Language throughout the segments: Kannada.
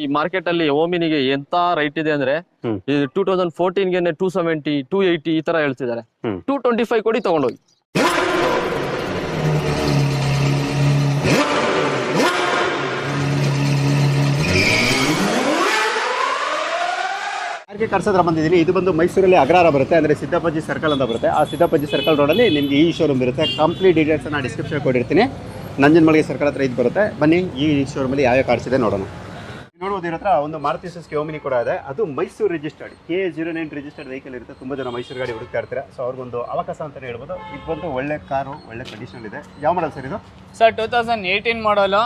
ಈ ಮಾರ್ಕೆಟ್ ಅಲ್ಲಿ ಓಮಿನಿಗೆ ಎಂತ ರೈಟ್ ಇದೆ ಅಂದ್ರೆ 2014 ಗೆ 270 280 ಈ ತರ ಹೇಳ್ತಿದ್ದಾರೆ. 225 ಕೊಡಿ ತಗೊಂಡೋಗಿ. ಕಾರ್ಸ್ ಹತ್ರ ಬಂದಿದ್ದೀನಿ. ಇದು ಬಂದು ಮೈಸೂರಲ್ಲಿ ಅಗ್ರಹಾರ ಬರುತ್ತೆ, ಅಂದರೆ ಸಿದ್ದಪ್ಪಾಜಿ ಸರ್ಕಲ್ ಅಂತ ಬರುತ್ತೆ. ಆ ಸಿದ್ದಪ್ಪಾಜಿ ಸರ್ಕಲ್ ರೋಡಲ್ಲಿ ನಿಮಗೆ ಈ ಶೋರೂಮ್ ಇರುತ್ತೆ. ಕಂಪ್ಲೀಟ್ ಡೀಟೇಲ್ಸ್ ನಾನು ಡಿಸ್ಕ್ರಿಪ್ಷನ್ ಕೊಟ್ಟಿರ್ತೀನಿ. ನಂಜನಮಳಿಗೆ ಸರ್ಕಲ್ ಹತ್ರ ಇದು ಬರುತ್ತೆ. ಬನ್ನಿ ಈ ಶೋರೂಮಲ್ಲಿ ಯಾವ ಕಾರ್ಸ್ ಇದೆ ನೋಡೋಣ. ನೋಡ್ಬೋದು ಇರೋ ಹತ್ರ ಒಂದು ಮಾರುತಿ ಸುಜುಕಿ ಓಮಿನಿ ಕೂಡ ಇದೆ. ಅದು Mysuru registered K09 registered vehicle ಇರುತ್ತೆ. ತುಂಬ ಜನ ಮೈಸೂರು ಗಾಡಿ ಹುಡುಕ್ತಾ ಇರ್ತಾರೆ. ಸೊ ಅವ್ರಿಗೊಂದು ಅವಕಾಶ ಅಂತಲೇ ಹೇಳ್ಬೋದು. ಇದು ಬಂದು ಒಳ್ಳೆ ಕಾರು, ಒಳ್ಳೆ ಕಂಡೀಷನ್ ಇದೆ. ಯಾವ ಮಾಡಲ್ ಸರ್ ಇದು? ಸರ್ 2018 ಮಾಡಲು.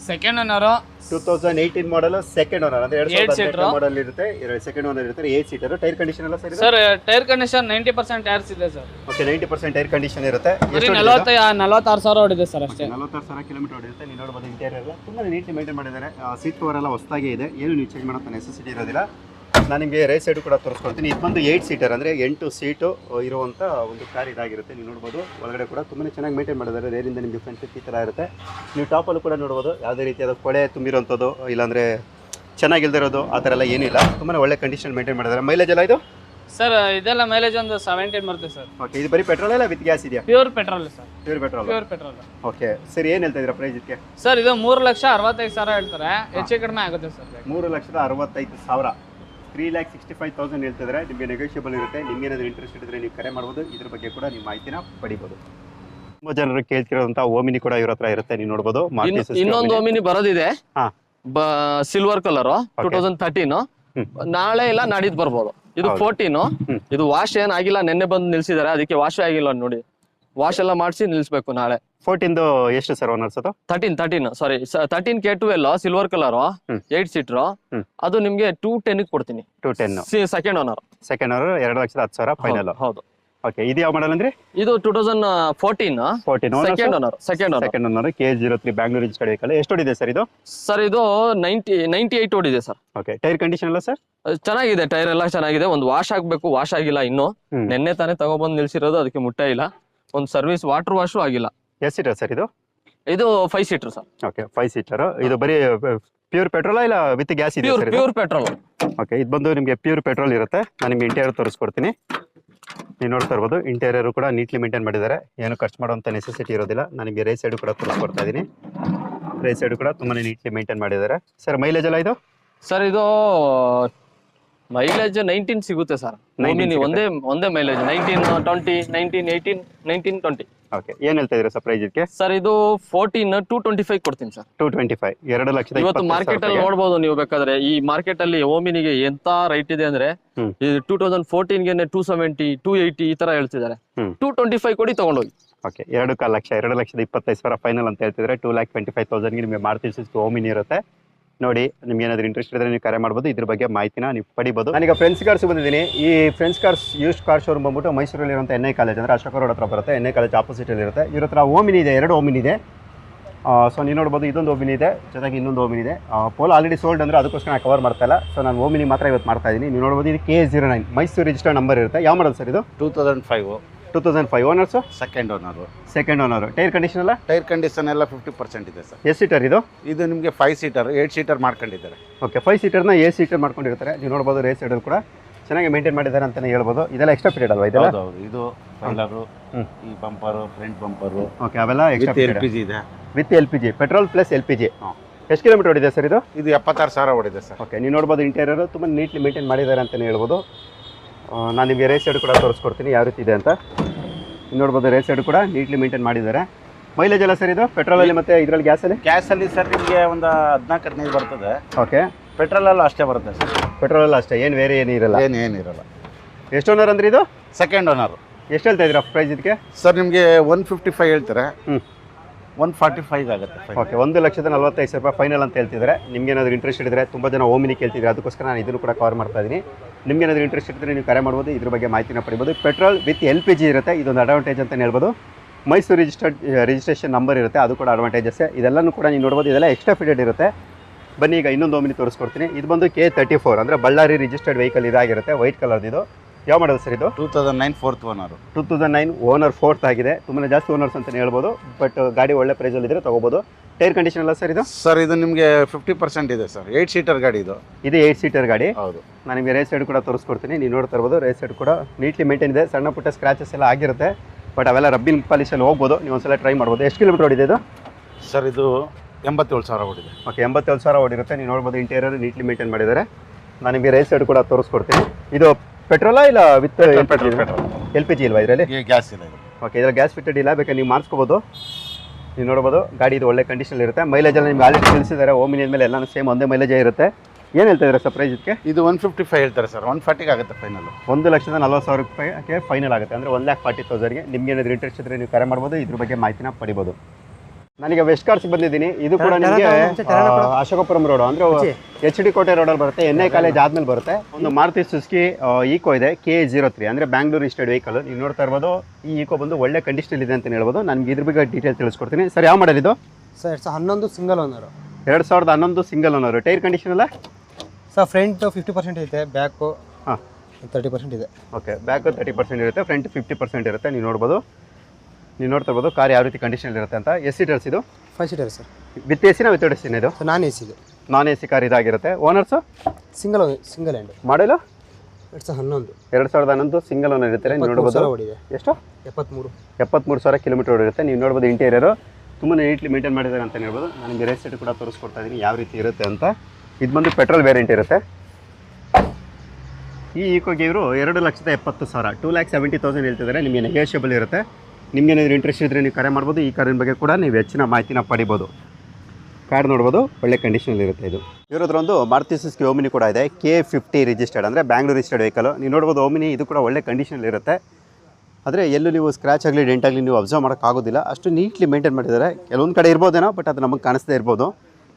Second owner. 2018 model second owner ಅಂದ್ರೆ 2018 ಮಾಡಲ್ ಇರುತ್ತೆ. ಸೆಕೆಂಡ್ ಓನರ್ ಇರುತ್ತೆ. 8 ಸೀಟರ್. ಟೈರ್ ಕಂಡೀಷನ್ ಎಲ್ಲ sir? Sir tyre condition 90% tyres ಇದೆ ಸರ್. ಓಕೆ, 90% ಟೈರ್ ಕಂಡೀಷನ್ ಇರುತ್ತೆ. 46,000 ಓಡಿದೆ ಸರ್ ಅಷ್ಟೇ. 46,000 ಕಿಲೋಮೀಟರ್ ಓಡಿರುತ್ತೆ. ನೀವು ನೋಡಬಹುದು ಇಂಟೀರಿಯರ್ ತುಂಬಾ ನೀಟ್ಲಿ ಮೇಂಟೈನ್ ಮಾಡಿದ್ದಾರೆ. ಸೀಟ್ ಕವರ್ ಎಲ್ಲ ಹೊಸದಾಗಿ ಇದೆ. ಏನು ನೀವು ಚೇಂಜ್ ಮಾಡೋ ನೆಸೆಸಿಟಿ ಇರೋದಿಲ್ಲ. ನಾನು ನಿಮಗೆ ರೈಟ್ ಸೈಡ್ ಕೂಡ ತೋರಿಸ್ಕೊಡ್ತೀನಿ. ಇದು ಬಂದು 8 ಸೀಟರ್ ಅಂದರೆ 8 ಸೀಟು ಇರುವಂಥ ಒಂದು ಕಾರ್ ಇದಾಗಿರುತ್ತೆ. ನೀವು ನೋಡ್ಬೋದು ಒಳಗಡೆ ಕೂಡ ತುಂಬಾ ಚೆನ್ನಾಗಿ ಮೇಂಟೈನ್ ಮಾಡಿದ್ದಾರೆ. ರೇರಿಂದ ನಿಮಗೆ ಫ್ರಂಟ್ ಈ ಥರ ಇರುತ್ತೆ. ನೀವು ಟಾಪಲ್ಲೂ ಕೂಡ ನೋಡ್ಬೋದು ಯಾವುದೇ ರೀತಿಯಾದ ಕೊಳೆ ತುಂಬಿರೋಂಥದ್ದು ಇಲ್ಲಾಂದರೆ ಚೆನ್ನಾಗಿಲ್ದಿರೋದು ಆ ಥರ ಎಲ್ಲ ಏನಿಲ್ಲ. ತುಂಬಾ ಒಳ್ಳೆ ಕಂಡೀಷನ್ ಮೇಂಟೈನ್ ಮಾಡಿದ್ದಾರೆ. ಮೈಲೇಜ್ ಎಲ್ಲ ಇದು ಸರ್ ಇದೆಲ್ಲ ಮೈಲೇಜ್ ಒಂದು 17 ಬರುತ್ತೆ ಸರ್. ಓಕೆ, ಇದು ಬರೀ ಪೆಟ್ರೋಲ್ ಎಲ್ಲ ವಿತ್ ಗ್ಯಾಸ್ ಇದೆಯಾ? Pure petrol sir. Pure petrol. Okay sir, ಏನು ಹೇಳ್ತಾ ಇದ್ದೀರಾ ಪ್ರೈಸ್ ಇದಕ್ಕೆ? ಸರ್ ಇದು 3,65,000 ಹೇಳ್ತಾರೆ. ಹೆಚ್ಚು ಕಡಿಮೆ ಆಗುತ್ತೆ ಸರ್. 3,65,000 3,65,000 ಹೇಳ್ತಿದ್ರೆ. ನಿಮಗೆ ನೆಗೋಷಿಯಬಲ್ ಇರುತ್ತೆ. ನಿಮ್ಗೆ ಏನಾದರೂ ಇಂಟ್ರೆಸ್ಟ್ ಇದ್ದರೆ ನೀವು ಕರೆ ಮಾಡ್ಬೋದು. ಇದ್ರ ಬಗ್ಗೆ ಕೂಡ ನಿಮ್ಮ ಮಾಹಿತಿನ ಪಡಿಬೋದು. ತುಂಬ ಜನರು ಕೇಳ್ತಿರೋಂಥ ಓಮಿನಿ ಕೂಡ ಇವ್ರ ಹತ್ರ ಇರುತ್ತೆ. ನೀವು ನೋಡ್ಬೋದು. ಇನ್ನೊಂದು ಓಮಿನಿ ಬರೋದಿದೆ, ಸಿಲ್ವರ್ ಕಲರ್ 2013. ನಾಳೆ ಇಲ್ಲ ನಾಡಿದ್ದು ಬರ್ಬೋದು. ಇದು 14. ಇದು ವಾಶ್ ಏನಾಗಿಲ್ಲ, ನೆನ್ನೆ ಬಂದು ನಿಲ್ಸಿದ್ದಾರೆ. ಅದಕ್ಕೆ ವಾಶ್ ಆಗಿಲ್ಲ ನೋಡಿ. ವಾಶ್ ಎಲ್ಲ ಮಾಡಿಸಿ ನಿಲ್ಸ್ಬೇಕು ನಾಳೆ. 14 ಎಷ್ಟು ಸರ್ ಓನರ್ಸ್? ಅದು 13 ಸಾರಿ 13 K12 ಸಿಲ್ವರ್ ಕಲರ್ 8 ಸೀಟರ್. ಅದು ನಿಮ್ಗೆ 210 ಕೊಡ್ತೀನಿ. 210 ಸೆಕೆಂಡ್ ಓನರ್. 2,10,000 ಫೈನಲ್. ಹೌದು. ಓಕೆ, ಇದು ಯಾವ ಮಾಡಲ್ ಅಂದ್ರೆ? ಇದು 2014 second owner K03 Bangalore registered vehicle. ಎಷ್ಟು ಓಡಿದೆ ಸರ್ ಇದು? ಸರ್ ಇದು 98 ಓಡಿದೆ ಸರ್. ಓಕೆ, ಟೈರ್ ಕಂಡೀಷನ್ ಎಲ್ಲ ಸರ್ ಚೆನ್ನಾಗಿದೆ. ಟೈರ್ ಎಲ್ಲ ಚೆನ್ನಾಗಿದೆ. ಒಂದು ವಾಶ್ ಆಗ್ಬೇಕು, ವಾಶ್ ಆಗಿಲ್ಲ ಇನ್ನು. ನೆನ್ನೆ ತಾನೇ ತಗೊಬಂದು ನಿಲ್ಸಿರೋದು, ಅದಕ್ಕೆ ಮುಟ್ಟ ಇಲ್ಲ. ಒಂದು ಸರ್ವಿಸ್ ವಾಟರ್ ವಾಶು ಆಗಿಲ್ಲ. ಎಷ್ಟು ಸೀಟರ್ ಸರ್ ಇದು? ಇದು 5 ಸೀಟರ್ ಸರ್. Okay, 5 seater. ಇದು ಬರೀ ಪ್ಯೂರ್ ಪೆಟ್ರೋಲ್ ಇಲ್ಲ ವಿತ್ ಗ್ಯಾಸ್ ಇದೆ ಸರ್? Pure petrol. ಓಕೆ, ಇದು ಬಂದು ನಿಮಗೆ ಪ್ಯೂರ್ ಪೆಟ್ರೋಲ್ ಇರುತ್ತೆ. ನಾನು ನಿಮ್ಗೆ ಇಂಟೀರಿಯರ್ ತೋರಿಸ್ಕೊಡ್ತೀನಿ. ನೀವು ನೋಡ್ತಾ ಇರ್ಬೋದು. ಇಂಟೀರಿಯರ್ ಕೂಡ ನೀಟ್ಲಿ ಮೇಂಟೈನ್ ಮಾಡಿದ್ದಾರೆ. ಏನು ಖರ್ಚು ಮಾಡುವಂಥ ನೆಸೆಸಿಟಿ ಇರೋದಿಲ್ಲ. ನಾನು ನಿಮಗೆ ರೈಟ್ ಸೈಡ್ ಕೂಡ ತೋರಿಸ್ಕೊಡ್ತಾ ಇದ್ದೀನಿ. ರೈಟ್ ಸೈಡ್ ಕೂಡ ತುಂಬಾ ನೀಟ್ಲಿ ಮೇಂಟೈನ್ ಮಾಡಿದ್ದಾರೆ. ಸರ್ ಮೈಲೇಜ್ ಎಲ್ಲ ಇದು? ಸರ್ ಇದು ಮೈಲೇಜ್ 19 ಸಿಗುತ್ತೆ ಸರ್. ಒಂದೇ ಮೈಲೇಜ್ 19, 20, 19, 18, 19, 20. ಓಕೆ, ಏನ್ ಹೇಳ್ತಾ ಇದ್ದೀರಾ ಸರ್ ಪ್ರೈಸ್ ಇದಕ್ಕೆ? ಸರ್ ಇದು 14 225 ಕೊಡ್ತೀನಿ ಸರ್. 225 2,20,000. ಇವತ್ತು ಮಾರ್ಕೆಟ್ ಅಲ್ಲಿ ನೋಡಬಹುದು ನೀವು ಬೇಕಾದ್ರೆ. ಈ ಮಾರ್ಕೆಟ್ ಅಲ್ಲಿ ಓಮಿನಿಗೆ ಎಂತ ರೈಟ್ ಇದೆ ಅಂದ್ರೆ 2014 ಗೆ 270 280 ಈ ತರ ಹೇಳ್ತಿದ್ದಾರೆ. 225 ಕೊಡಿ ತಗೊಂಡೋಗಿ. ಓಕೆ, 2,20,000 ಫೈನಲ್ ಅಂತ ಹೇಳ್ತಿದ್ರೆ. 2,25,000 ಗೆ ನಿಮಗೆ ಮಾರುತಿ ಸುಜುಕಿ ಓಮಿನಿ ಇರುತ್ತೆ. ನೋಡಿ, ನಿಮ್ಗೆ ಏನಾದ್ರು ಇಂಟ್ರೆಸ್ಟ್ ಇದ್ರೆ ನೀವು ಕರೆ ಮಾಡ್ಬೋದು. ಇದ್ರ ಬಗ್ಗೆ ಮಾಹಿತಿನ ನೀವು ಪಡಿಬೋದು. ನಾನೀಗ ಫ್ರೆಂಡ್ಸ್ ಕಾರ್ಸ್ ಬಂದಿದ್ದೀನಿ. ಈ friends cars used car showroom ಬಂದ್ಬಿಟ್ಟು ಮೈಸೂರಲ್ಲಿ ಇರುವಂಥ NI ಕಾಲೇಜ್ ಅಂದರೆ ಅಶೋಕ ರೋಡ್ ಹತ್ರ ಬರುತ್ತೆ. NI ಕಾಲೇಜ್ ಆಪೋಸಿಟಲ್ಲಿ ಇರುತ್ತೆ. ಇವ್ರ ಹತ್ರ ಓಮಿನಿ ಇದೆ, 2 ಓಮಿನಿ ಇದೆ. ಸೊ ನೀವು ನೋಡ್ಬೋದು, ಇದೊಂದು ಓಮಿನಿ ಇದೆ, ಜೊತೆಗೆ ಇನ್ನೊಂದು ಓಮಿನಿ ಇದೆ. ಪೋಲ್ ಆಲ್ರೆಡಿ ಸೋಲ್ಡ್ ಅಂದರೆ ಅದಕ್ಕೋಸ್ಕರ ನಾನು ಕವರ್ ಮಾಡ್ತಾ ಇಲ್ಲ. ಸೊ ನಾನು ಓಮಿನಿ ಮಾತ್ರ ಇವತ್ತು ಮಾಡ್ತಾ ಇದ್ದೀನಿ. ನೀವು ನೋಡ್ಬೋದು, ಇದು K09 ಮೈಸೂರು ರಿಜಿಸ್ಟರ್ಡ್ ನಂಬರ್ ಇರುತ್ತೆ. ಯಾವ ಮಾಡಲ್ ಸರ್ ಇದು? 2005 owners? Second owner. Tyre condition ಎಲ್ಲ? ಟೈರ್ ಕಂಡೀಷನ್ ಎಲ್ಲ 50% ಇದೆ ಸರ್. ಎಷ್ಟು ಸೀಟರ್ ಇದು? ಇದು ನಿಮಗೆ 5 ಸೀಟರ್ 8 ಸೀಟರ್ ಮಾಡ್ಕೊಂಡಿದ್ದಾರೆ. ಓಕೆ, 5 ಸೀಟರ್ನ 8 ಸೀಟರ್ ಮಾಡ್ಕೊಂಡಿರ್ತಾರೆ. ನೀವು ನೋಡ್ಬೋದು ರೇಸ್ ಸೈಡಲ್ಲಿ ಕೂಡ ಚೆನ್ನಾಗಿ ಮೇಂಟೈನ್ ಮಾಡಿದ್ದಾರೆ ಅಂತಲೇ ಹೇಳ್ಬೋದು. ಇದೆಲ್ಲ ಎಕ್ಸ್ಟ್ರಾ ಪೀರಿಯಡ್ ಅಲ್ವಾ ಇದೆಲ್ಲ? ಹೌದು, ಇದು ಫೆಂಡರು, ಈ ಬಂಪರು, ಫ್ರಂಟ್ ಬಂಪರು. ಓಕೆ, ಅವೆಲ್ಲ ಎಕ್ಸ್ಟ್ರಾ LPG ಇದೆ. With LPG, petrol plus LPG. ಎಷ್ಟು ಕಿಲೋಮೀಟರ್ ಓಡಿದೆ ಸರ್ ಇದು? ಇದು 76,000 ಓಡಿದೆ ಸರ್. ಓಕೆ, ನೀವು ನೋಡ್ಬೋದು ಇಂಟೀರಿಯರ್ ತುಂಬ ನೀಟ್ಲಿ ಮೇಂಟೈನ್ ಮಾಡಿದ್ದಾರೆ ಅಂತಲೇ ಹೇಳ್ಬೋದು. ನಾನು ನಿಮಗೆ ರೇಸ್ ಸೈಡ್ ಕೂಡ ತೋರಿಸ್ಕೊಡ್ತೀನಿ ಯಾವ ರೀತಿ ಇದೆ ಅಂತ. ನೋಡ್ಬೋದು, ರೇಸ್ ಸೈಡ್ ಕೂಡ ನೀಟ್ಲಿ ಮೇಂಟೈನ್ ಮಾಡಿದ್ದಾರೆ. ಮೈಲೇಜ್ ಎಲ್ಲ ಸರ್ ಇದು ಪೆಟ್ರೋಲಲ್ಲಿ ಮತ್ತು ಇದರಲ್ಲಿ ಗ್ಯಾಸಲ್ಲಿ ಸರ್ ನಿಮಗೆ ಒಂದು 14-15 ಬರ್ತದೆ. ಓಕೆ, ಪೆಟ್ರೋಲಲ್ಲೂ ಅಷ್ಟೇ ಬರುತ್ತೆ ಸರ್. ಪೆಟ್ರೋಲಲ್ಲ ಅಷ್ಟೇ, ಏನು ಬೇರೆ ಏನಿರಲ್ಲ? ಏನಿರಲ್ಲ. ಎಷ್ಟು ಓನರ್ ಅಂದ್ರೆ ಇದು? Second owner. ಎಷ್ಟು ಹೇಳ್ತಾ ಇದ್ದೀರಾ ಪ್ರೈಸ್ ಇದಕ್ಕೆ? ಸರ್ ನಿಮಗೆ 155 ಹೇಳ್ತಾರೆ. 145 ಆಗುತ್ತೆ. ಓಕೆ, 1,40,45,000 ಫೈನಲ್ ಅಂತ ಹೇಳ್ತಿದ್ದಾರೆ. ನಿಮ್ಗೆ ಏನಾದರೂ ಇಂಟ್ರೆಸ್ಟ್ ಇದ್ದರೆ, ತುಂಬ ಜನ ಓಮಿನಿ ಕೇಳ್ತಿದ್ರೆ, ಅದಕ್ಕೋಸ್ಕರ ನಾನು ಇದನ್ನು ಕೂಡ ಕವರ್ ಮಾಡ್ತಾ ಇದ್ದೀನಿ. ನಿಮ್ಗೆ ಏನಾದರೂ ಇಂಟ್ರೆಸ್ಟ್ ಇದ್ದರೆ ನೀವು ಕರೆ ಮಾಡ್ಬೋದು. ಇದ್ರ ಬಗ್ಗೆ ಮಾಹಿತಿನ ಪಡಿಬೋದು. ಪೆಟ್ರೋಲ್ ವಿತ್ LPG ಇರುತ್ತೆ. ಇದೊಂದು ಅಡ್ವಾಂಟೇಜ್ ಅಂತಲೇ ಹೇಳ್ಬೋದು. ಮೈಸೂರು ರಿಜಿಸ್ಟ್ರೇಷನ್ ನಂಬರ್ ಇರುತ್ತೆ, ಅದು ಕೂಡ ಅಡ್ವಾಂಟೇಜಸ್ಸೇ. ಇದೆಲ್ಲನೂ ಕೂಡ ನೀವು ನೋಡ್ಬೋದು. ಇದೆಲ್ಲ ಎಕ್ಸ್ಟ್ರಾ ಫಿಟೆಡ್ ಇರುತ್ತೆ. ಬನ್ನಿ ಈಗ ಇನ್ನೊಂದು ಓಮಿನಿ ತೋರಿಸ್ಕೊಡ್ತೀನಿ. ಇದು ಬಂದು K34 ಅಂದರೆ ಬಳ್ಳಾರಿ ರಿಜಿಸ್ಟರ್ಡ್ ವೆಹಿಕಲ್ ಇದಾಗಿರುತ್ತೆ. ವೈಟ್ ಕಲರ್ದು ಇದು. ಯಾವ ಮಾಡಲ್ ಸರ್ ಇದು? 2009 4th ಓನರು. 2009 ಓನರ್ 4th ಆಗಿದೆ. ತುಂಬಾ ಜಾಸ್ತಿ ಓನರ್ಸ್ ಅಂತಲೇ ಹೇಳ್ಬೋದು, ಬಟ್ ಗಾಡಿ ಒಳ್ಳೆ ಪ್ರೈಸಲ್ಲಿ ಇದ್ರೆ ತೊಗೋಬೋದು. ಟೈರ್ ಕಂಡೀಷನ್ ಎಲ್ಲ ಸರ್ ಇದು? ಸರ್ ಇದು ನಿಮಗೆ 50% ಇದೆ ಸರ್. 8 ಸೀಟರ್ ಗಾಡಿ ಇದು. 8 ಸೀಟರ್ ಗಾಡಿ. ಹೌದು. ನಾನು ನಿಮಗೆ ರೇಸ್ ಸೈಡ್ ಕೂಡ ತೋರಿಸ್ಕೊಡ್ತೀನಿ. ನೀವು ನೋಡ್ತಾ ಇರ್ಬೋದು, ರೇಸ್ ಸೈಡ್ ಕೂಡ ನೀಟ್ಲಿ ಮೇಂಟೈನ್ ಇದೆ. ಸಣ್ಣ ಪುಟ್ಟ ಸ್ಕ್ರಾಚಸ್ ಎಲ್ಲ ಆಗಿರುತ್ತೆ, ಬಟ್ ಅವೆಲ್ಲ ರಬ್ಬಿನ ಪಾಲಿಶಲ್ಲಿ ಹೋಗ್ಬೋದು. ನೀವು ಒಂದ್ಸಲ ಟ್ರೈ ಮಾಡ್ಬೋದು. ಎಷ್ಟು ಕಿಲೋಮೀಟರ್ ಓಡಿದೆ ಇದು? ಸರ್ ಇದು 87,000 ಓಡಿದೆ. ಓಕೆ, 87,000 ಓಡಿರುತ್ತೆ. ನೀವು ನೋಡ್ಬೋದು, ಇಂಟೀರಿಯರ್ ನೀಟ್ಲಿ ಮೇಂಟೈನ್ ಮಾಡಿದ್ದಾರೆ. ನಾನು ನಿಮಗೆ ರೇಸ್ ಸೈಡ್ ಕೂಡ ತೋರಿಸ್ಕೊಡ್ತೀನಿ. ಇದು ಪೆಟ್ರೋಲಾ ಇಲ್ಲ with petrol? L P G ಇಲ್ವಾ ಇದರಲ್ಲಿ? ಗ್ಯಾಸ್ ಇಲ್ಲ ಇದು. ಓಕೆ, ಇದರಲ್ಲಿ ಗ್ಯಾಸ್ ಫಿಟ್ಟೆಡ್ ಇಲ್ಲ, ಬೇಕಾದ್ರೆ ನೀವು ಮಾಡಿಸ್ಕೋಬೋದು. ನೀವು ನೋಡ್ಬೋದು, ಗಾಡಿ ಇದು ಒಳ್ಳೆ ಕಂಡೀಷನ್ ಇರುತ್ತೆ. ಮೈಲೇಜ್ ಎಲ್ಲ ನಿಮ್ಗೆ ಆಲ್ರೆಡಿ ತಿಳಿಸಿದ್ದಾರೆ. ಓಮಿನಿ ಮೇಲೆ ಎಲ್ಲನೂ ಸೇಮ್ ಒಂದೇ ಮೈಲೇಜೇ ಇರುತ್ತೆ. ಏನು ಹೇಳ್ತಾ ಇದ್ದಾರೆ ಸರ್ ಪ್ರೈಸ್ ಇದಕ್ಕೆ? ಇದು 155 ಹೇಳ್ತಾರೆ ಸರ್. 140 ಆಗುತ್ತೆ ಫೈನಲ್. 1,40,000 ರೂಪಾಯಿಗೆ ಫೈನಲ್ ಆಗುತ್ತೆ. ಅಂದರೆ 1,40,000ಗೆ. ನಿಮ್ಗೆ ಏನಾದರೂ ಇಂಟ್ರೆಸ್ಟ್ ಇದ್ದರೆ ನೀವು ಕರೆ ಮಾಡ್ಬೋದು, ಇದ್ರ ಬಗ್ಗೆ ಮಾಹಿತಿನ ಪಡಿಬೋದು. ನಾನೀಗ ವೆಸ್ಟ್ ಕಾರ್ಸ್ಗೆ ಬಂದಿದ್ದೀನಿ. ಇದು ಕೂಡ ನಿಮಗೆ ಅಶೋಕಪುರಂ ರೋಡ್, ಅಂದರೆ HD ಕೋಟೆ ರೋಡಲ್ಲಿ ಬರುತ್ತೆ. NI ಕಾಲೇಜ್ ಆದ್ಮೇಲೆ ಬರುತ್ತೆ. ಒಂದು ಮಾರುತಿ ಸುಜುಕಿ ಈಕೋ ಇದೆ, KA03, ಅಂದರೆ ಬ್ಯಾಂಗ್ಳೂರ್ ರಿಜಿಸ್ಟರ್ಡ್ ವೆಹಿಕಲ್. ನೀವು ನೋಡ್ತಾ ಇರ್ಬೋದು, ಈ ಈಕೋ ಬಂದು ಒಳ್ಳೆ ಕಂಡೀಷನ್ ಇದೆ ಅಂತ ಹೇಳ್ಬೋದು. ನನಗೆ ಇದ್ರ ಬಗ್ಗೆ ಡೀಟೇಲ್ ತಿಳಿಸ್ಕೊಡ್ತೀನಿ. ಸರ್, ಯಾವ ಮಾಡಲ್ ಇದು? Sir 2011 single owner. 2011 single owner. Tyre condition ಎಲ್ಲ ಸರ್ ಫ್ರಂಟ್ 50% ಇದೆ, ಬ್ಯಾಕು 30% ಇದೆ. ಓಕೆ, ಬ್ಯಾಕ್ 30% ಇರುತ್ತೆ, ಫ್ರಂಟ್ 50% ಇರುತ್ತೆ. ನೀವು ನೋಡ್ಬೋದು, ನೀವು ನೋಡ್ತಾ ಇರ್ಬೋದು ಕಾರ್ ಯಾವ ರೀತಿ ಕಂಡೀಷನ್ ಇರುತ್ತೆ ಅಂತ. ಎಷ್ಟು ಸೀಟರ್ಸ್ ಇದು? 5 ಸೀಟರ್ ಸರ್. ವಿತ್ ಎ ಸಿನ ವಿತ್ ಎಸಿನ ಇದು? ಸರ್ ನಾನ್ AC ಇದು. ನಾನ್ AC ಕಾರ್ ಇದಾಗಿರುತ್ತೆ. Owners single hand. ಮಾಡಲು 2011. 2011 ಸಿಂಗಲ್ ಓನರ್ ಇರ್ತಾರೆ. ನೀವು ನೋಡ್ಬೋದು, ಓಡಿದೆ. ಎಷ್ಟು? 73,000 ಕಿಲೋಮೀಟರ್ ಓಡಿರುತ್ತೆ. ನೀವು ನೋಡ್ಬೋದು, ಇಂಟೀರಿಯರು ತುಂಬಾ ನೀಟ್ಲಿ ಮೇಂಟೈನ್ ಮಾಡಿದ್ದಾರೆ ಅಂತ ಹೇಳ್ಬೋದು. ನನಗೆ ರೇಸ್ ಸೈಡ್ ಕೂಡ ತೋರಿಸ್ಕೊಡ್ತಾ ಇದ್ದೀನಿ ಯಾವ ರೀತಿ ಇರುತ್ತೆ ಅಂತ. ಇದು ಬಂದು ಪೆಟ್ರೋಲ್ ವೇರಿಯಂಟ್ ಇರುತ್ತೆ. ಈ ಈಕೋಗೆ ಇವರು 2,70,000 2,70,000 ಹೇಳ್ತಿದ್ದಾರೆ. ನಿಮಗೆ ನೆಗೋಷಿಯಬಲ್ ಇರುತ್ತೆ. ನಿಮ್ಗೆ ಏನಾದರೂ ಇಂಟ್ರೆಸ್ಟ್ ಇದ್ದರೆ ನೀವು ಕರೆ ಮಾಡ್ಬೋದು. ಈ ಕಾರಿನ ಬಗ್ಗೆ ಕೂಡ ನೀವು ಹೆಚ್ಚಿನ ಮಾಹಿತಿನ ಪಡಿಬೋದು. ಕಾರ್ ನೋಡ್ಬೋದು, ಒಳ್ಳೆ ಕಂಡೀಷನಲ್ಲಿ ಇರುತ್ತೆ. ಇದು ಇರೋದ್ರೊಂದು ಮಾರುತಿ ಸುಜುಕಿ ಓಮಿನಿ ಕೂಡ ಇದೆ, K50 ರಿಜಿಸ್ಟರ್ಡ್, ಅಂದರೆ ಬ್ಯಾಂಗ್ಳೂರ್ ರಿಜಿಸ್ಟರ್ಡ್ ವೆಹಿಕಲ್. ನೀವು ನೋಡ್ಬೋದು, ಓಮಿನಿ ಇದು ಕೂಡ ಒಳ್ಳೆ ಕಂಡೀಷನಲ್ಲಿ ಇರುತ್ತೆ. ಆದರೆ ಎಲ್ಲೂ ನೀವು ಸ್ಕ್ರ್ಯಾಚ್ ಆಗಲಿ ಡೆಂಟ್ ಆಗಲಿ ನೀವು ಅಬ್ಸರ್ವ್ ಮಾಡೋಕ್ಕಾಗೋದಿಲ್ಲ. ಅಷ್ಟು ನೀಟ್ಲಿ ಮೇಂಟೈನ್ ಮಾಡಿದ್ದಾರೆ. ಕೆಲವೊಂದು ಕಡೆ ಇರ್ಬೋದೇನೋ, ಬಟ್ ಅದು ನಮಗೆ ಕಾಣಿಸ್ದೇ ಇರ್ಬೋದು.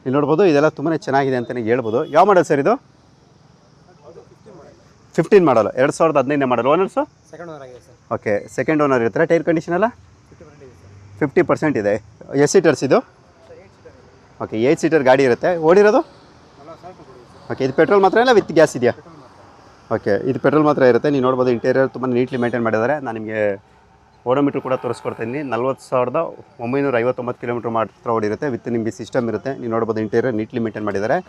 ನೀವು ನೋಡ್ಬೋದು, ಇದೆಲ್ಲ ತುಂಬಾ ಚೆನ್ನಾಗಿದೆ ಅಂತಲೇ ಹೇಳ್ಬೋದು. ಯಾವ ಮಾಡಲ್ ಸರ್ ಇದು? 15 ಮಾಡಲು, 2015 ಮಾಡಲ್. ಓನರ್ಸು ಸೆಕೆಂಡ್ ಓನರ್ ಆಗಿದೆ ಸರ್. ಓಕೆ, ಸೆಕೆಂಡ್ ಓನರ್ ಇರ್ತಾರೆ. ಟೈರ್ ಕಂಡೀಷನ್ ಎಲ್ಲ 50% ಇದೆ. ಎಷ್ಟು ಸೀಟರ್ಸ್ ಇದು? ಓಕೆ, 8 ಸೀಟರ್ ಗಾಡಿ ಇರುತ್ತೆ. ಓಡಿರೋದು? ಓಕೆ, ಇದು ಪೆಟ್ರೋಲ್ ಮಾತ್ರ ಇಲ್ಲ ವಿತ್ ಗ್ಯಾಸ್ ಇದೆಯಾ? ಓಕೆ, ಇದು ಪೆಟ್ರೋಲ್ ಮಾತ್ರ ಇರುತ್ತೆ. ನೀವು ನೋಡ್ಬೋದು, ಇಂಟೀರಿಯರ್ ತುಂಬ ನೀಟ್ಲಿ ಮೇಂಟೈನ್ ಮಾಡಿದ್ದಾರೆ. ನಾನು ನಿಮಗೆ ಓಡೋಮೀಟ್ರ್ ಕೂಡ ತೋರಿಸ್ಕೊಡ್ತೀನಿ. 40,959 ಕಿಲೋಮೀಟ್ರ್ ಮಾತ್ರ ಓಡಿರುತ್ತೆ. ವಿತ್ ನಿಮಗೆ ಸಿಸ್ಟಮ್ ಇರುತ್ತೆ. ನೀವು ನೋಡ್ಬೋದು, ಇಂಟೀರಿಯರ್ ನೀಟ್ಲಿ ಮೇಂಟೈನ್ ಮಾಡಿದ್ದಾರೆ.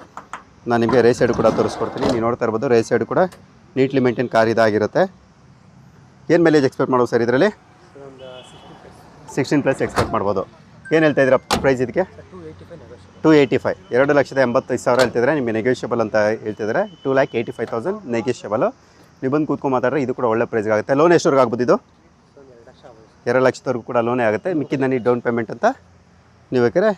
ನಾನು ನಿಮಗೆ ರೇಸ್ ಸೈಡ್ ಕೂಡ ತೋರಿಸ್ಕೊಡ್ತೀನಿ. ನೀವು ನೋಡ್ತಾ ಇರ್ಬೋದು, ರೇಸ್ ಸೈಡ್ ಕೂಡ ನೀಟ್ಲಿ ಮೇಂಟೈನ್ ಕಾರ್ ಇದಾಗಿರುತ್ತೆ. ಏನು ಮೈಲೇಜ್ ಎಕ್ಸ್ಪೆಕ್ಟ್ ಮಾಡ್ಬೋದು ಸರ್ ಇದರಲ್ಲಿ? 16+ ಎಕ್ಸ್ಪೆಕ್ಟ್ ಮಾಡ್ಬೋದು. ಏನು ಹೇಳ್ತಾ ಇದ್ದೀರಾ ಪ್ರೈಸ್ ಇದಕ್ಕೆ? 285. 2,85,000 ಹೇಳ್ತಿದ್ರೆ. ನಿಮಗೆ ನೆಗೋಷಿಯಬಲ್ ಅಂತ ಹೇಳ್ತಿದ್ದಾರೆ. 2,85,000 ನೆಗೋಷಿಯಬಲು. ನೀವು ಬಂದು ಕೂತ್ಕೊಂಡು ಮಾತಾಡ್ರೆ ಇದು ಕೂಡ ಒಳ್ಳೆ ಪ್ರೈಸ್ಗೆ ಆಗುತ್ತೆ. ಲೋನ್ ಎಷ್ಟವರೆಗೂ ಆಗ್ಬೋದು ಇದು? 2 ಲಕ್ಷದವರೆಗೂ ಕೂಡ ಲೋನೇ ಆಗುತ್ತೆ. ಮಿಕ್ಕಿದ ನನಗೆ ಡೌನ್ ಪೇಮೆಂಟ್ ಅಂತ ನೀವು ಬೇಕಾದ್ರೆ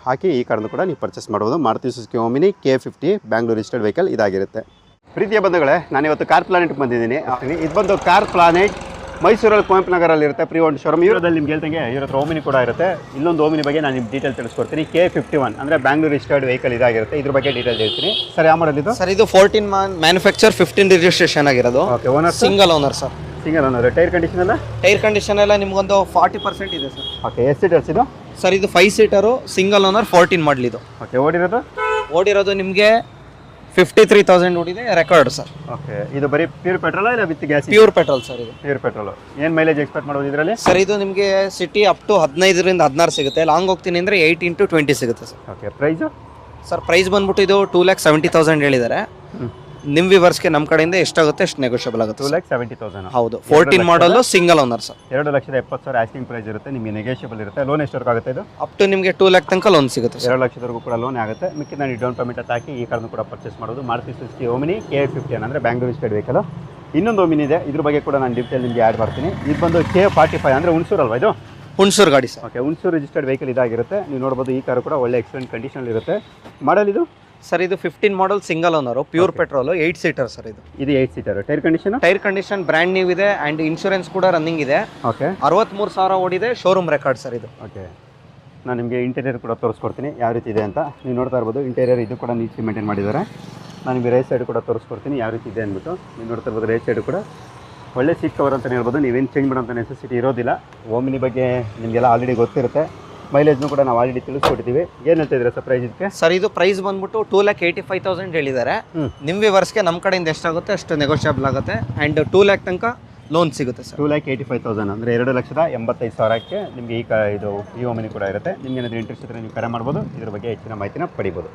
ಹಾಕಿ ಈ ಕಾರಣ ಕೂಡ ನೀವು ಪರ್ಚೇಸ್ ಮಾಡ್ಬೋದು. Maruti Suzuki Omni K50 Bangalore registered vehicle ಇದಾಗಿರುತ್ತೆ. ಪ್ರೀತಿಯ ಬಂಧುಗಳೇ, ನಾನಿವತ್ತು ಕಾರ್ ಪ್ಲಾನೆಟ್ಗೆ ಬಂದಿದ್ದೀನಿ. ಇದು ಬಂದು ಕಾರ್ ಪ್ಲಾನೆಟ್ ಮೈಸೂರಲ್ಲಿ ಕುವೆಂಪು ನಗರಲ್ಲಿ ಇರುತ್ತೆ. Pre own showroom. ಇವರಲ್ಲಿ ನಿಮ್ಗೆ ಹೇಳ್ದಂಗೆ ಇವ್ರ ಹತ್ರ ಓಮಿನಿ ಕೂಡ ಇರುತ್ತೆ. ಇಲ್ಲೊಂದು ಓಮಿನಿ ಬಗ್ಗೆ ನಾನು ನಿಮ್ಗೆ ಡೀಟೇಲ್ ತಿಳಿಸ್ಕೊಡ್ತೀನಿ. K51 ಅಂದರೆ ಬ್ಯಾಂಗ್ಳೂರ್ ರಿಜಿಸ್ಟರ್ಡ್ ವೆಹಿಕಲ್ ಇದಾಗಿರುತ್ತೆ. ಇದ್ರ ಬಗ್ಗೆ ಡೀಟೇಲ್ ಹೇಳ್ತೀನಿ. ಸರ್, ಯಾವ ಮಾಡಲ್ ಇದು? ಸರ್ ಇದು 14 ಮ್ಯಾನುಫ್ಯಾಕ್ಚರ್ 15 ರಿಜಿಸ್ಟ್ರೇಷನ್ ಆಗಿರೋದು. Okay, owner single owner sir. Single owner. Tyre condition ಎಲ್ಲ? ಟೈರ್ ಕಂಡೀಷನ್ ಎಲ್ಲ ನಿಮ್ಗೊಂದು 40% ಇದೆ ಸರ್. ಓಕೆ, ಎಷ್ಟು ಸೀಟರ್ಸ್ ಇದು? ಸರ್ ಇದು 5 ಸೀಟರು, ಸಿಂಗಲ್ ಓನರ್, 14 ಮಾಡಲ್ ಇದು. ಓಕೆ, ಓಡಿರೋದು ನಿಮಗೆ 53,000 ಓಡಿದೆ, ರೆಕಾರ್ಡ್ ಸರ್. ಓಕೆ, ಇದು ಬರೀ ಪ್ಯೂರ್ ಪೆಟ್ರೋಲ್ ಇಲ್ಲ with gas? Pure petrol sir ಇದು. Pure petrol. ಏನು ಮೈಲೇಜ್ ಎಕ್ಸ್ಪೆಕ್ಟ್ ಮಾಡೋದು ಇದರಲ್ಲಿ? ಸರ್ ಇದು ನಿಮಗೆ ಸಿಟಿ ಅಪ್ ಟು 15ರಿಂದ 16 ಸಿಗುತ್ತೆ. ಲಾಂಗ್ ಹೋಗ್ತೀನಿ ಅಂದರೆ 8 into 20 ಸಿಗುತ್ತೆ sir. Okay, price? Sir price ಬಂದ್ಬಿಟ್ಟು ಇದು 2,70,000 ಹೇಳಿದ್ದಾರೆ. ನಿಮ್ಮ ವಿವರ್ಸ್ಗೆ ನಮ್ಮ ಕಡೆಯಿಂದ ಎಷ್ಟಾಗುತ್ತೆ ಅಷ್ಟು ನೆಗೋಷಿಯಬಲ್ ಆಗುತ್ತೆ. 2,70,000. ಹೌದು, 14 ಮಾಡಲು single owner sir. 2,70,000 asking price ಇರುತ್ತೆ. ನಿಮಗೆ ನೆಗೋಷಿಯಬಲ್ ಇರುತ್ತೆ. ಲೋನ್ ಎಷ್ಟವರೆಗೂ ಆಗುತ್ತೆ ಇದು? ಅಪ್ ಟು ನಿಮಗೆ 2 lakh ತನಕ ಲೋನ್ ಸಿಗುತ್ತೆ. 2 ಲಕ್ಷದವರೆಗೂ ಕೂಡ ಲೋನ್ ಆಗುತ್ತೆ. ಮಿಕ್ಕಿದ ನಾನು ಡೌನ್ ಪೇಮೆಂಟ್ ಅಂತ ಹಾಕಿ ಈ ಕಾರಣ ಕೂಡ ಪರ್ಚೇಸ್ ಮಾಡೋದು. ಮಾರುತಿ ಸುಜುಕಿ ಓಮಿನಿ K50 ಅಂದರೆ ಬ್ಯಾಂಗ್ಳೂರ್ ರಿಜಿಸ್ಟರ್ಡ್ ವೆಹಿಕಲ್. ಇನ್ನೊಂದು ಓಮಿನಿ ಇದೆ, ಇದ್ರ ಬಗ್ಗೆ ಕೂಡ ನಾನು ಡೀಟೇಲ್ ನಿಮಗೆ ಆ್ಯಡ್ ಮಾಡ್ತೀನಿ. ಇದು ಬಂದು K45 ಅಂದರೆ ಹುಣಸೂರು ಅಲ್ವಾ ಇದು? ಹುಣಸೂರು ಗಾಡಿ sir. Okay, Hunsur registered vehicle ಇದಾಗಿರುತ್ತೆ. ನೀವು ನೋಡ್ಬೋದು, ಈ ಕಾರು ಕೂಡ ಒಳ್ಳೆ ಎಕ್ಸಲೆಂಟ್ ಕಂಡೀಷನ್ ಇರುತ್ತೆ. ಮಾಡಲ್ ಇದು? ಸರ್ ಇದು 15 model single owner, pure petrol, 8 seater sir ಇದು. 8 seater. Tyre condition brand new ಇದೆ ಆ್ಯಂಡ್ ಇನ್ಶೂರೆನ್ಸ್ ಕೂಡ ರನ್ನಿಂಗ್ ಇದೆ. ಓಕೆ, 63,000 ಓಡಿದೆ, ಶೋರೂಮ್ ರೆಕಾರ್ಡ್ ಸರ್ ಇದು. ಓಕೆ, ನಾನು ನಿಮಗೆ ಇಂಟೀರಿಯರ್ ಕೂಡ ತೋರಿಸ್ಕೊಡ್ತೀನಿ ಯಾವ ರೀತಿ ಇದೆ ಅಂತ. ನೀವು ನೋಡ್ತಾ ಇರ್ಬೋದು, ಇಂಟೀರಿಯರ್ ಇದು ಕೂಡ ನೀಟ್ಲಿ ಮೇಂಟೈನ್ ಮಾಡಿದ್ದಾರೆ. ನಾನು ನಿಮಗೆ ರೇಸ್ ಸೈಡ್ ಕೂಡ ತೋರಿಸ್ಕೊಡ್ತೀನಿ ಯಾವ ರೀತಿ ಇದೆ ಅಂದ್ಬಿಟ್ಟು. ನೀವು ನೋಡ್ತಾ ಇರ್ಬೋದು, ರೇಸ್ ಸೈಡ್ ಕೂಡ ಒಳ್ಳೆ ಸೀಟ್ ಕವರ್ ಅಂತಲೇ ಹೇಳ್ಬೋದು. ನೀವೇನು ಚೇಂಜ್ ಮಾಡೋಂಥ ನೆಸೆಸಿಟಿ ಇರೋದಿಲ್ಲ. ಓಮಿನಿ ಬಗ್ಗೆ ನಿಮಗೆಲ್ಲ ಆಲ್ರೆಡಿ ಗೊತ್ತಿರುತ್ತೆ. ಮೈಲೇಜ್ನು ಕೂಡ ನಾವು ಆಲ್ರೆಡಿ ತಿಳಿಸ್ಕೊಟ್ಟಿದ್ದೀವಿ. ಏನು ಹೇಳ್ತಾ ಇದ್ದೀರಾ ಸರ್ ಪ್ರೈಸ್ ಇದಕ್ಕೆ? ಸರ್ ಇದು ಪ್ರೈಸ್ ಬಂದ್ಬಿಟ್ಟು 2,85,000 ಹೇಳಿದ್ದಾರೆ. ನಿಮ್ಮ ವ್ಯೂವರ್ಸ್ಗೆ ನಮ್ಮ ಕಡೆಯಿಂದ ಎಷ್ಟಾಗುತ್ತೆ ಅಷ್ಟು ನೆಗೋಷಿಯಬಲ್ ಆಗುತ್ತೆ. ಆ್ಯಂಡ್ 2 ಲ್ಯಾಕ್ ತನಕ ಲೋನ್ ಸಿಗುತ್ತೆ ಸರ್. 2,85,000 ಅಂದರೆ 2,85,000ಕ್ಕೆ ನಿಮಗೆ ಇದು ಈ ಓಮಿನಿ ಕೂಡ ಇರುತ್ತೆ. ನಿಮ್ಗೆ ಏನಾದರೂ ಇಂಟ್ರೆಸ್ಟ್ ಇದ್ದರೆ ನೀವು ಕರೆ ಮಾಡ್ಬೋದು, ಇದ್ರ ಬಗ್ಗೆ ಹೆಚ್ಚಿನ ಮಾಹಿತಿನ ಪಡಿಬೋದು.